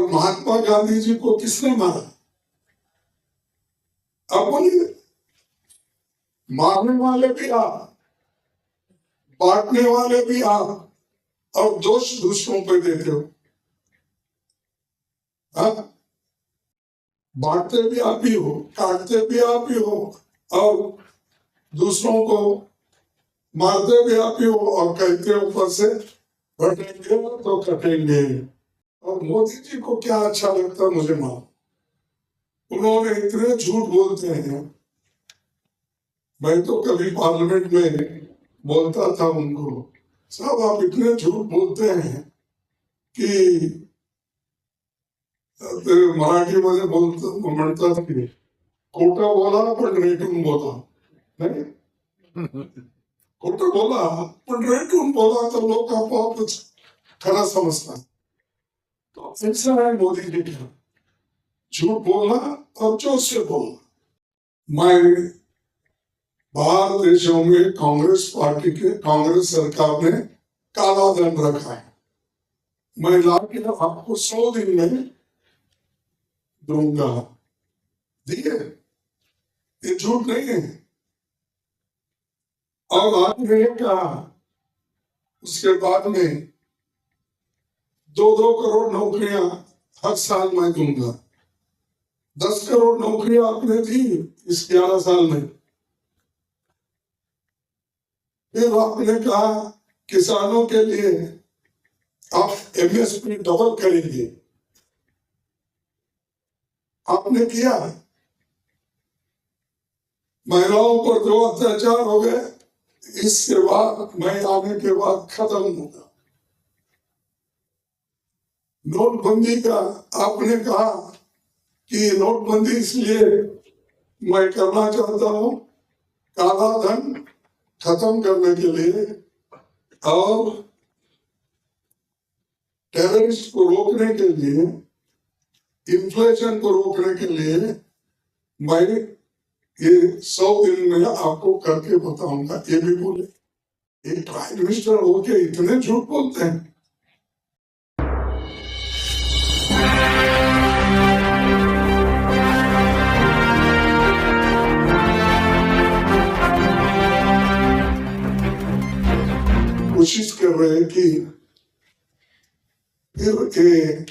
और महात्मा गांधी जी को किसने मारा? अब बोलिए, मारने वाले भी आप, बांटने वाले भी आप, और दोष दूसरों पे देते हो। हाँ, बांटते भी आप ही हो, काटते भी आप ही हो, और दूसरों को मारते भी आप ही हो, और कहते ऊपर से बटेंगे तो कटेंगे। और मोदी जी को क्या अच्छा लगता मुझे मालूम, उन्होंने इतने झूठ बोलते हैं। मैं तो कभी पार्लियामेंट में बोलता था उनको, साहब आप इतने झूठ बोलते हैं कि मराठी मध्ये बोलतो म्हणतात की खोटं बोला पण रेटून बोला, नाही खोटं बोला पण रेटून बोला तो लोग आपोआपच खरा समजतात। तो ऐसा है मोदी जी का, झूठ बोलना और जोर से बोलना। मैं बाहर देशों में कांग्रेस पार्टी के, कांग्रेस सरकार ने काला धन रखा है, मैं लाके आपको 100 दिन में दूंगा, दिए, ये झूठ नहीं है। और आपने कहा उसके बाद में 2-2 करोड़ नौकरियां हर साल मैं दूंगा, 10 करोड़ नौकरियां आपने दी इस 11 साल में। फिर आपने कहा किसानों के लिए आप एमएसपी डबल करेंगे, आपने किया। महिलाओं पर जो अत्याचार हो गए इसके बाद, मैं आने के बाद खत्म होगा। नोटबंदी का आपने कहा कि नोटबंदी इसलिए मैं करना चाहता हूं काला धन खत्म करने के लिए और टेररिस्ट को रोकने के लिए, इन्फ्लेशन को रोकने के लिए मैं ये 100 दिन में आपको करके बताऊंगा, ये भी बोले। एक प्राइम मिनिस्टर होके इतने झूठ बोलते हैं। कोशिश कर रहे हैं कि फिर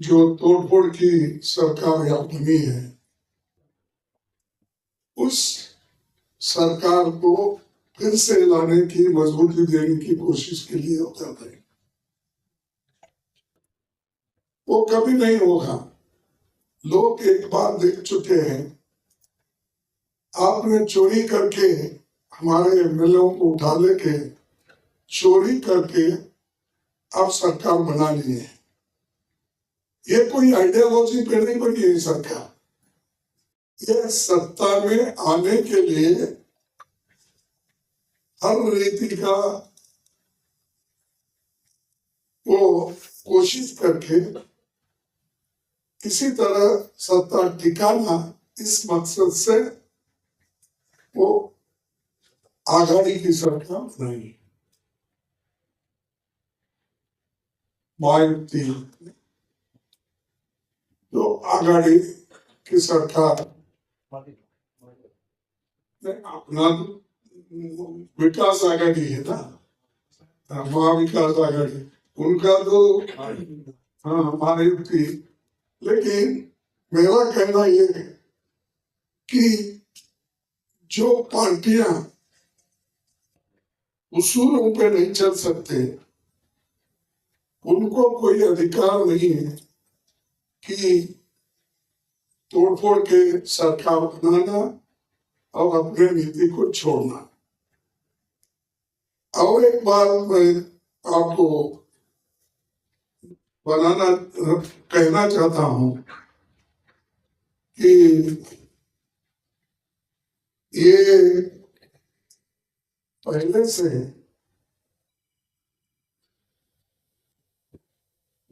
जो तोड़फोड़ की सरकार यहाँ बनी है उस सरकार को फिर से लाने की, मजबूती देने की कोशिश के लिए कर रहे हैं। वो कभी नहीं होगा। लोग एक बार देख चुके हैं, आपने चोरी करके हमारे एमएलए को उठा लेके चोरी करके आप सरकार बना लिए। ये कोई आइडियोलॉजी पे नहीं बनी है सरकार, ये सत्ता में आने के लिए हर रीति का वो कोशिश करके किसी तरह सत्ता टिकाना, इस मकसद से वो आघाड़ी की सरकार बनाई। मायावती जो आघाड़ी की सरकार अपना विकास आघाड़ी है ना, महाविकास आघाड़ी, उनका तो हाँ मायावती। लेकिन मेरा कहना ये है कि जो पार्टियां उसूलों पे नहीं चल सकते उनको कोई अधिकार नहीं है कि तोड़फोड़ के सरकार बनाना और अपने नीति को छोड़ना। और एक बात मैं आपको कहना चाहता हूं कि ये पहले से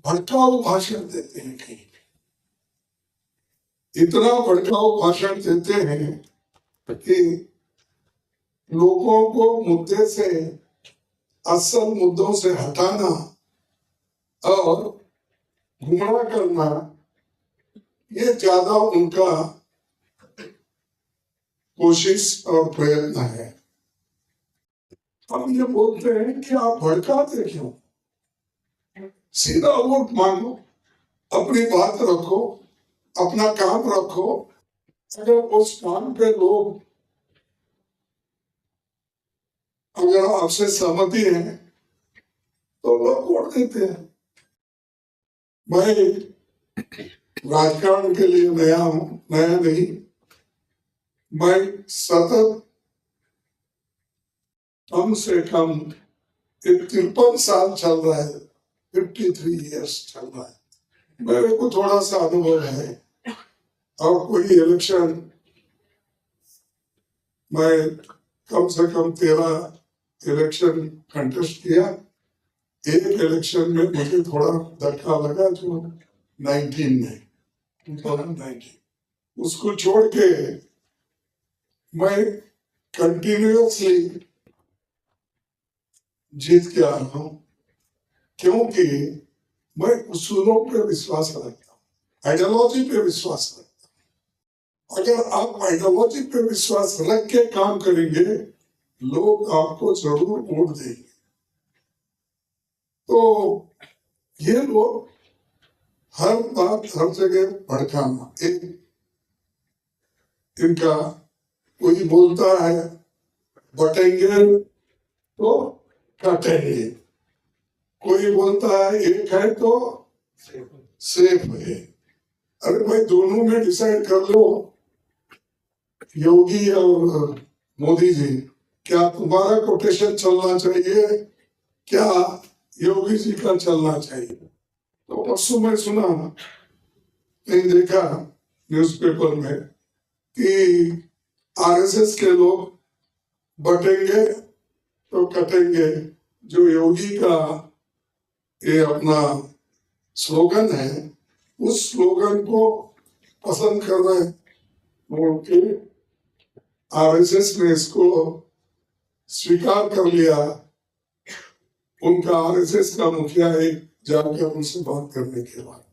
भड़काऊ भाषण देते हैं, कहीं इतना भड़काऊ भाषण देते हैं कि लोगों को मुद्दे से, असल मुद्दों से हटाना और गुमराह करना, ये ज्यादा उनका कोशिश और प्रयत्न है। हम ये बोलते हैं कि आप भड़काते क्यों? सीधा वोट मांगो, अपनी बात रखो, अपना काम रखो। अगर उस काम पे लोग अगर आपसे सहमति है तो लोग वोट देते हैं। मैं राजकारण के लिए नया हूं, नया नहीं। मैं सतत कम से कम 53 साल चल रहा है, 53 इयर्स चल रहा है। मेरे को थोड़ा सा अनुभव है। और कोई इलेक्शन मैं कम से कम 13 इलेक्शन कंटेस्ट किया। एक इलेक्शन में मुझे थोड़ा धक्का लगा, जो 19 में 2019, उसको छोड़ के मैं कंटिन्यूअसली जीत के आ रहा हूं, क्योंकि मैं उसूलों पे विश्वास रखता हूँ, आइडियोलॉजी पे विश्वास रखता हूँ। अगर आप आइडियोलॉजी पे विश्वास रख के काम करेंगे, लोग आपको जरूर वोट देंगे। तो ये लोग हर बात हर जगह भड़काना, एक इनका कोई बोलता है बटेंगे तो कटेंगे, कोई बोलता है एक है तो सेफ है। अरे भाई, दोनों में डिसाइड कर लो। योगी और मोदी जी, क्या तुम्हारा कोटेशन चलना चाहिए, क्या योगी जी का चलना चाहिए? तो परसों मैं सुना, कहीं देखा न्यूज़पेपर में कि आरएसएस के लोग बटेंगे तो कटेंगे, जो योगी का ये अपना स्लोगन है, उस स्लोगन को पसंद कर रहे हैं। उनके आरएसएस ने इसको स्वीकार कर लिया। उनका आरएसएस का मुखिया एक जाकर उनसे बात करने के बाद,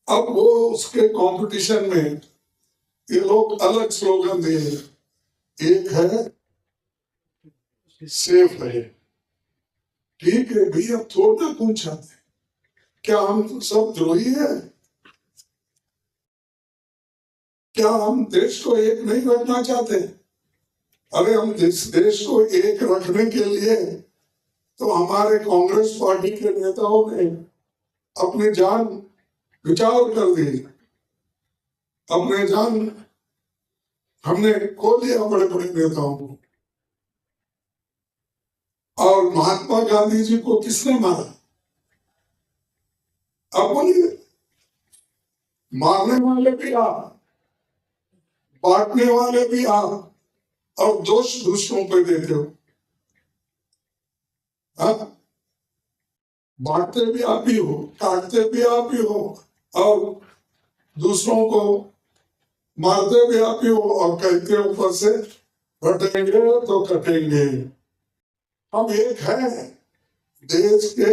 अब वो उसके कंपटीशन में ये लोग अलग स्लोगन दिए, एक है सेफ है। ठीक है भैया, थोड़ा पूछा थे, क्या हम सब द्रोही है? क्या हम देश को एक नहीं रखना चाहते? अरे हम देश को एक रखने के लिए तो हमारे कांग्रेस पार्टी के नेताओं ने अपनी जान निछावर कर दी, अपने जान हमने खो लिया बड़े बड़े नेताओं को। और महात्मा गांधी जी को किसने मारा? अब बोलिए, मारने वाले भी आप, बांटने वाले भी आप, और दोष दूसरों पे देते हो। बांटते भी आप ही हो, काटते भी आप ही हो, और दूसरों को मारते भी आप ही हो, और कहते ऊपर से बटेंगे तो कटेंगे। हम एक हैं, देश के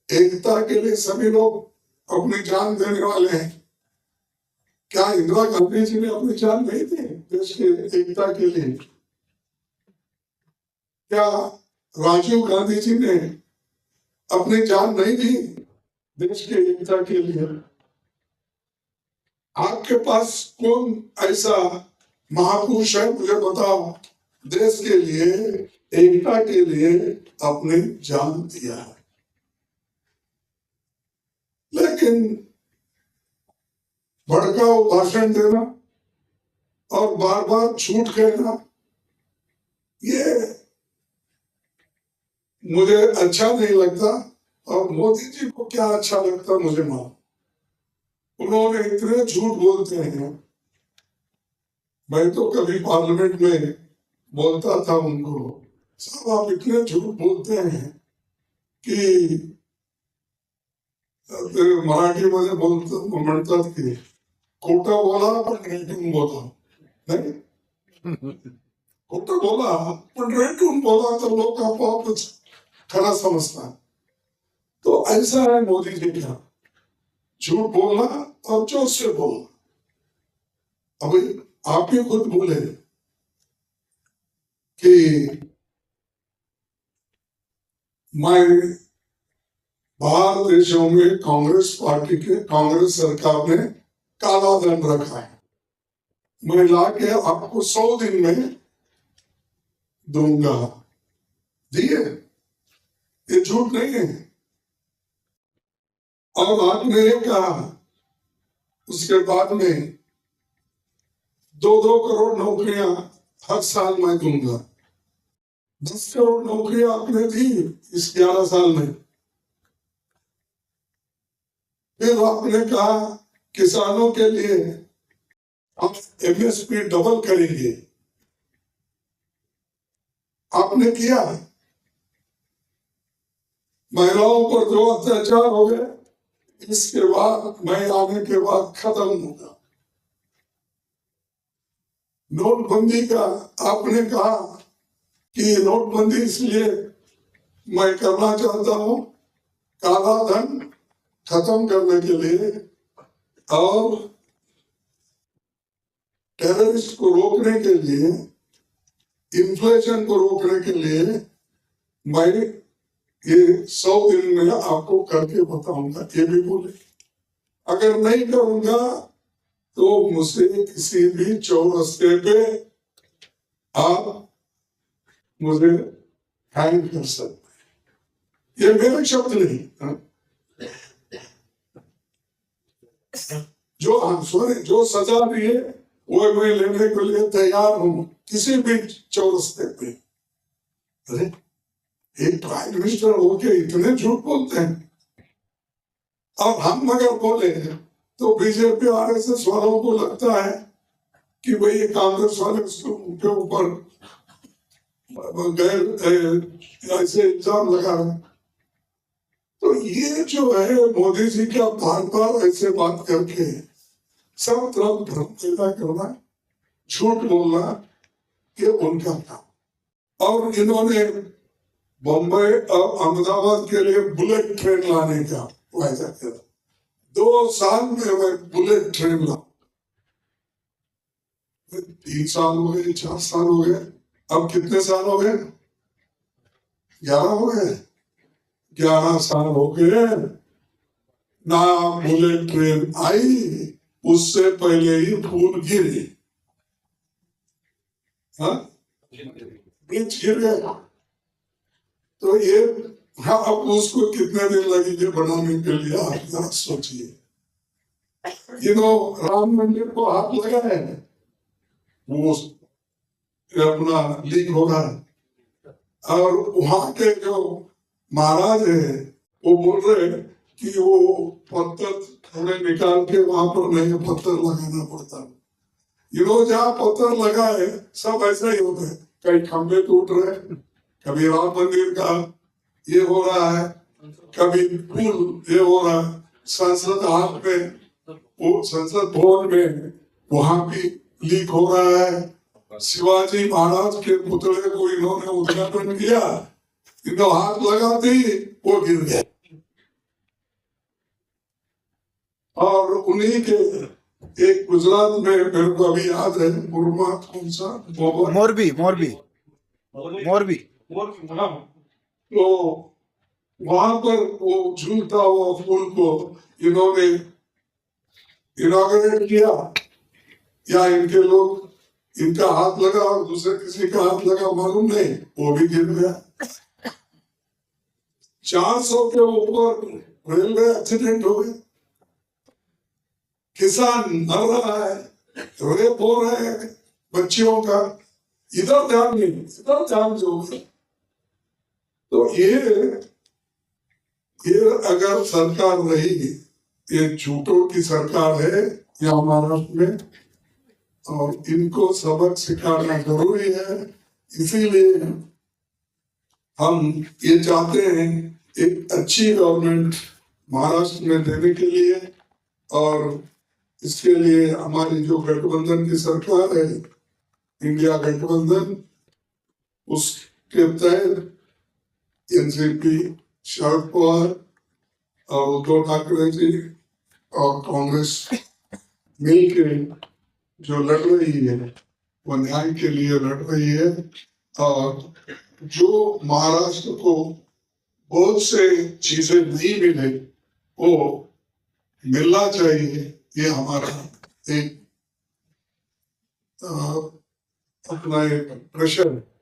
एकता के लिए सभी लोग अपनी जान देने वाले हैं। क्या इंदिरा गांधी जी ने अपनी जान नहीं दी देश के एकता के लिए? क्या राजीव गांधी जी ने अपनी जान नहीं दी देश के एकता के लिए? आपके पास कौन ऐसा महापुरुष है, मुझे बताओ, देश के लिए एकता के लिए अपनी जान दिया है? लेकिन भड़काऊ भाषण देना और बार बार झूठ कहना, ये मुझे अच्छा नहीं लगता। और मोदी जी को क्या अच्छा लगता मुझे मालूम। उन्होंने इतने झूठ बोलते हैं। मैं तो कभी पार्लियामेंट में बोलता था उनको, साहब आप इतने झूठ बोलते हैं कि मराठीमध्ये बोलतो म्हणतात की खोटं बोला पण रेटून बोला, नाही खोटं बोला पण रेटून बोला, तर लोक आपोआपच खरा समजतात। तो ऐसा है मोदी जी का, झूठ बोलना और जोश से बोलना। अभी आप ही खुद बोले कि मैं बाहर देशों में कांग्रेस पार्टी के, कांग्रेस सरकार ने काला धन रखा है, मैं लाके आपको 100 दिन में दूंगा। दिए, ये झूठ नहीं है। और आपने ये कहा उसके बाद में 2-2 करोड़ नौकरियां हर साल मैं दूंगा। 10 करोड़ नौकरियां आपने दी इस 11 साल में। फिर आपने कहा किसानों के लिए आप एमएसपी डबल करेंगे, आपने किया। महिलाओं पर जो अत्याचार हो गए इसके बाद, मैं आने के बाद खत्म होगा। नोटबंदी का आपने कहा कि नोटबंदी इसलिए मैं करना चाहता हूं, काला धन खत्म करने के लिए और टेररिस्ट को रोकने के लिए, इन्फ्लेशन को रोकने के लिए मैं ये 100 दिन में आपको करके बताऊंगा, ये भी बोले। अगर नहीं करूंगा तो मुझसे किसी भी चौरस्ते पे आप मुझे हैंग कर सकते। ये मेरे शब्द नहीं, जो सजा दी है वो मैं लेने के लिए तैयार हूं किसी भी चौरस्ते पे। अरे एक प्राइम मिनिस्टर होके इतने झूठ बोलते हैं। और हम अगर बोले तो बीजेपी आरएसएस वालों को लगता है कि भाई ये कांग्रेस वाले उसके ऊपर गैर ऐसे इल्जाम लगा रहे। तो ये जो है मोदी जी का बार बार ऐसे बात करके सब तरफ भ्रम पैदा करना, झूठ बोलना, ये उनका था। और इन्होंने बम्बई और अहमदाबाद के लिए बुलेट ट्रेन लाने का वायदा किया। 2 साल में मैं बुलेट ट्रेन ला, 3 साल हो गए, 4 साल हो गए, अब कितने साल हो गए? 11 हो गए। 11 साल हो गए ना बुलेट ट्रेन आई, उससे पहले ही फूल गिरे, ब्रिज गिर गया। तो ये अब उसको कितने दिन लगेंगे बनाने के लिए, आप जरा सोचिए। राम मंदिर को हाथ लगा है, वो अपना लीक हो रहा है। और वहां के जो महाराज है वो बोल रहे कि वो पत्थर थोड़े निकाल के वहां पर नहीं पत्थर लगाना पड़ता। जहाँ पत्थर लगा है सब ऐसा ही होता है, कई खंभे टूट रहे, कभी राम मंदिर का ये हो रहा है, कभी पुल ये हो रहा है। संसद हाट में, वो संसद भवन में वहां भी लीक हो रहा है। शिवाजी महाराज के पुतले को इन्होंने उद्घाटन किया, इन्होंने हाथ लगा दी, वो गिर गया। और उन्हीं के एक गुजरात में मेरे को अभी याद है, कौन सा, मोरबी तो वहां पर वो झूलता हुआ फूल को इन्होंने इनॉग्रेट किया, या इनके लोग, इनका हाथ लगा और दूसरे किसी का हाथ लगा मालूम नहीं, वो भी गिर गया। 400 के ऊपर रेलवे एक्सीडेंट हो गए, किसान मर रहा है, रेप हो रहे हैं बच्चियों का, इधर ध्यान नहीं, इधर ध्यान जो। तो ये अगर सरकार रहेगी, ये झूठों की सरकार है यहाँ महाराष्ट्र में, और इनको सबक सिखाना जरूरी है। इसीलिए हम ये चाहते हैं एक अच्छी गवर्नमेंट महाराष्ट्र में देने के लिए, और इसके लिए हमारी जो गठबंधन की सरकार है, इंडिया गठबंधन, उसके तहत एनसीपी, शरद पवार और उद्धव ठाकरे जी और कांग्रेस मिलके जो लड़ रही है वो न्याय के लिए लड़ रही है। और जो महाराष्ट्र को बहुत से चीजें नहीं मिले वो मिलना चाहिए, ये हमारा एक अपना एक प्रेशर है।